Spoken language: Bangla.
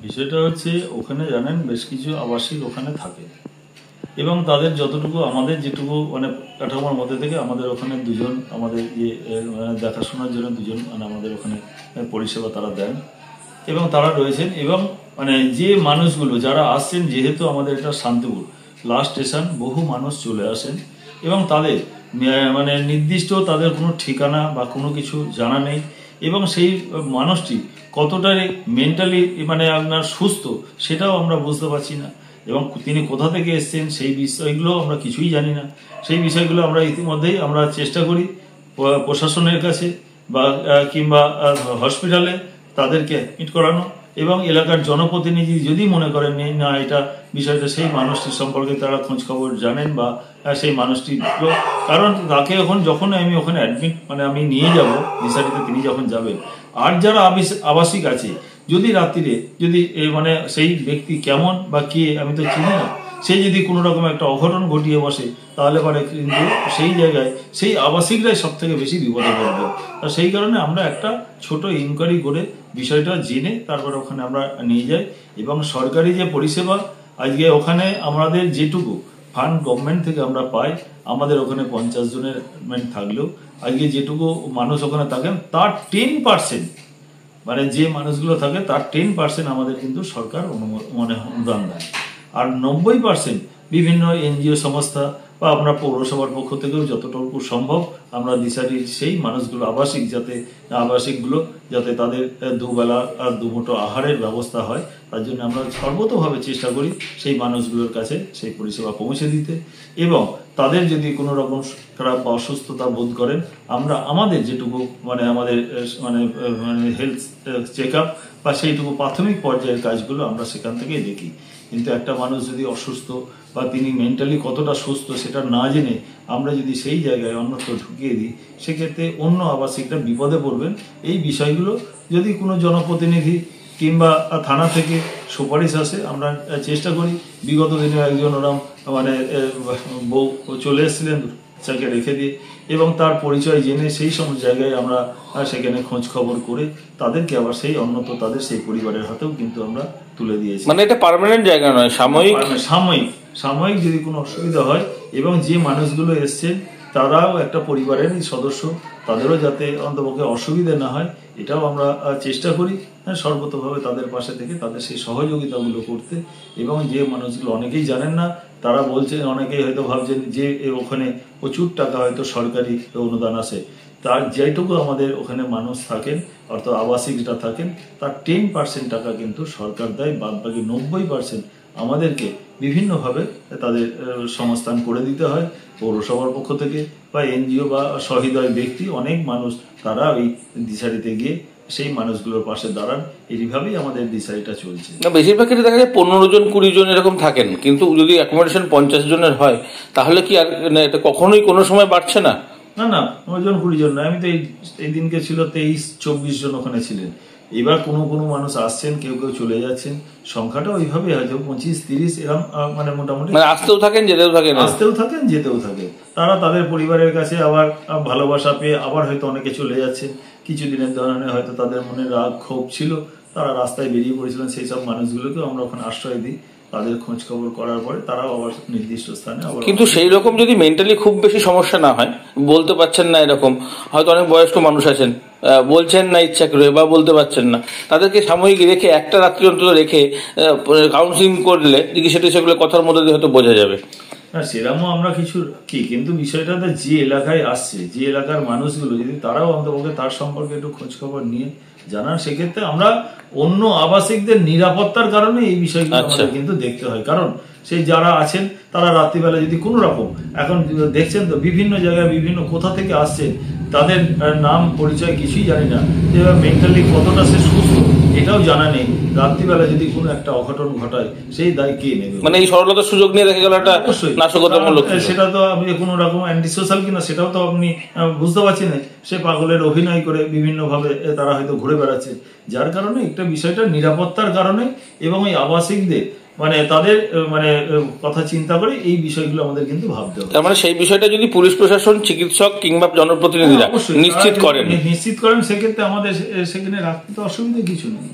বিষয়টা হচ্ছে ওখানে জানেন বেশ কিছু আবাসিক ওখানে থাকে এবং তাদের যতটুকু আমাদের যেটুকু মানে কাঠামোর মধ্যে থেকে আমাদের ওখানে দুজন আমাদের দেখাশোনার জন্য দুজন মানে আমাদের ওখানে পরিষেবা তারা দেন এবং তারা রয়েছেন এবং মানে যে মানুষগুলো যারা আসছেন যেহেতু আমাদের এটা শান্তিপুর লাস্ট স্টেশন বহু মানুষ চলে আসেন এবং তাদের মানে নির্দিষ্ট তাদের কোনো ঠিকানা বা কোনো কিছু জানা নেই এবং সেই মানুষটি কতটা মেন্টালি মানে আপনার সুস্থ সেটাও আমরা বুঝতে পারছি না এবং তিনি কোথা থেকে এসছেন সেই বিষয়গুলো আমরা কিছুই জানি না। সেই বিষয়গুলো আমরা ইতিমধ্যেই আমরা চেষ্টা করি প্রশাসনের কাছে বা কিংবা হসপিটালে তাদেরকে অ্যাডমিট করানো এবং এলাকার জনপ্রতিনিধি যদি মনে করেন না এটা বিষয়টা সেই মানুষটির সম্পর্কে তারা খোঁজ খবর জানেন বা সেই মানুষটি কারণ তাকে যখন আমি ওখানে অ্যাডমিট মানে আমি নিয়ে যাব দিশারিতে তিনি যখন যাবেন আর যারা আবাসিক আছে যদি রাত্রিরে যদি মানে সেই ব্যক্তি কেমন বা কে আমি তো চিনি না সে যদি কোনো রকম একটা অঘটন ঘটিয়ে বসে তাহলে পরে কিন্তু সেই জায়গায় সেই আবাসিকরাই সব থেকে বেশি বিপদে পড়বে। তা সেই কারণে আমরা একটা ছোট ইনকোয়ারি করে বিষয়টা জেনে তারপরে ওখানে আমরা নিয়ে যাই এবং সরকারি যে পরিষেবা আজকে ওখানে আমাদের যেটুকু ফান্ড গভর্নমেন্ট থেকে আমরা পাই আমাদের ওখানে 50 জনের থাকলেও আজকে যেটুকু মানুষ ওখানে থাকেন তার 10% মানে যে মানুষগুলো থাকে তার 10% আমাদের কিন্তু সরকার অনুদান দেয় আর 90% বিভিন্ন এনজিও সংস্থা বা আমরা পৌরসভার পক্ষ থেকেও যতটুকু সম্ভব আমরা দিশারির সেই মানুষগুলো আবাসিকগুলো যাতে তাদের দুবেলা আর দুমুঠো আহারের ব্যবস্থা হয় তার জন্য আমরা সর্বতোভাবে চেষ্টা করি সেই মানুষগুলোর কাছে সেই পরিষেবা পৌঁছে দিতে এবং তাদের যদি কোনো রকম খারাপ বা অসুস্থতা বোধ করেন আমরা আমাদের যেটুকু মানে আমাদের মানে হেলথ চেক আপ বা সেইটুকু প্রাথমিক পর্যায়ের কাজগুলো আমরা সেখান থেকেই দেখি। কিন্তু একটা মানুষ যদি অসুস্থ বা তিনি মেন্টালি কতটা সুস্থ সেটা না জেনে আমরা যদি সেই জায়গায় অন্যত্র ঢুকিয়ে দিই সেক্ষেত্রে অন্য আবাসিকরা বিপদে পড়বেন। এই বিষয়গুলো যদি কোনো জনপ্রতিনিধি কিংবা থানা থেকে সুপারিশ আসে আমরা চেষ্টা করি। বিগত দিনে একজন ওরম মানে বউ চলে এসেছিলেন বাচ্চাকে রেখে দিয়ে এবং তার পরিচয় জেনে সেই সমস্ত জায়গায় আমরা সেখানে খোঁজ খবর করে তাদেরকে আবার সেই অন্যত তাদের সেই পরিবারের হাতেও কিন্তু আমরা তুলে দিয়েছি। মানে এটা পার্মানেন্ট জায়গা নয়, সাময়িক যদি কোনো অসুবিধা হয় এবং যে মানুষগুলো এসছেন তারাও একটা পরিবারেরই সদস্য তাদেরও যাতে অন্তপক্ষে অসুবিধা না হয় এটাও আমরা চেষ্টা করি সর্বতভাবে তাদের পাশে থেকে তাদের সেই সহযোগিতাগুলো করতে এবং যে মানুষগুলো অনেকেই জানেন না তারা বলছেন অনেকেই হয়তো ভাবছেন যে ওখানে প্রচুর টাকা হয়তো সরকারি অনুদান আসে তার যেটুকু আমাদের ওখানে মানুষ থাকেন অর্থাৎ আবাসিকরা থাকেন তার 10% টাকা কিন্তু সরকার দেয় বাদ বাকি 90% আমাদেরকে বিভিন্নভাবে তাদের সংস্থান করে দিতে হয় পৌরসভার পক্ষ থেকে বা এনজিও বা সহৃদয় ব্যক্তি অনেক মানুষ তারা ওই দিশারিতে গিয়ে সেই মানুষগুলোর পাশে দাঁড়ান। এইভাবেই আমাদের দিশারিটা চলছে। বেশিরভাগ ক্ষেত্রে দেখা যায় 15 জন 20 জন এরকম থাকেন কিন্তু যদি অ্যাকোমোডেশন 50 জনের হয় তাহলে কি আর এটা কখনোই কোনো সময় বাড়ছে না? না 15 জন 20 জন না আমি তো এই দিনকে ছিল 23-24 জন ওখানে ছিলেন। এবার কোনো মানুষ আসছেন কেউ চলে যাচ্ছেন সংখ্যাটা ওইভাবে হয়তো 25-30 এরকম মানে মোটামুটি আসতেও থাকেন যেতেও থাকেন তারা তাদের পরিবারের কাছে আবার ভালোবাসা পেয়ে আবার হয়তো অনেকে চলে যাচ্ছেন কিছুদিনের ধরনের হয়তো তাদের মনে রাগ ক্ষোভ ছিল তারা রাস্তায় বেরিয়ে পড়েছিলেন সেই সব মানুষগুলোকেও আমরা ওখানে আশ্রয় দিই তাদের খোঁজ খবর করার পরে তারাও আবার নির্দিষ্ট স্থানে আবার কিন্তু সেই রকম যদি মেন্টালি খুব বেশি সমস্যা না হয় বলতে পারছেন না এরকম হয়তো অনেক বয়স্ক মানুষ আছেন বলছেন না ইচ্ছা করে বা বলতে পারছেন না তাদেরকে সাময়িক রেখে একটা রাত্রি অন্তত রেখে কাউন্সিলিং করলে সেগুলো কথার মধ্যে দিয়ে হয়তো বোঝা যাবে না সেরকমও আমরা কিছু কি কিন্তু বিষয়টা যে এলাকায় আসছে যে এলাকার মানুষগুলো যদি তারাও অন্তপক্ষে তার সম্পর্কে একটু খোঁজ খবর নিয়ে জানান সেক্ষেত্রে আমরা অন্য আবাসিকদের নিরাপত্তার কারণে এই বিষয়গুলো আমাদের কিন্তু দেখতে হয় কারণ সেই যারা আছেন তারা রাত্রিবেলা যদি কোনো রকম এখন দেখছেন তো বিভিন্ন জায়গায় বিভিন্ন কোথা থেকে আসছেন তাদের নাম পরিচয় কিছুই জানি না যে মেন্টালি কতটা সে সুস্থ এটাও জানা নেই রাত্রিবেলা যদি কোনো একটা অঘটন ঘটায় সেই দায় কে নেবে মানে এই সরলতার সুযোগ নিয়ে দেখা গেল একটা নাশকতামূলক সেটা তো আপনি কোনো রকম অ্যান্টি সোশ্যাল কিনা সেটাও তো আপনি বুঝতে পারছেন না সে পাগলের অভিনয় করে বিভিন্ন ভাবে তারা হয়তো ঘুরে বেড়াচ্ছে যার কারণে একটা বিষয়টা নিরাপত্তার কারণে এবং এই আবাসিকদের মানে তাদের মানে কথা চিন্তা করে এই বিষয়গুলো আমাদের কিন্তু ভাবতে হবে। তার মানে সেই বিষয়টা যদি পুলিশ প্রশাসন চিকিৎসক কিংবা জনপ্রতিনিধিরা নিশ্চিত করেন সেক্ষেত্রে আমাদের সেখানে রাখতে তো অসুবিধা কিছু নেই।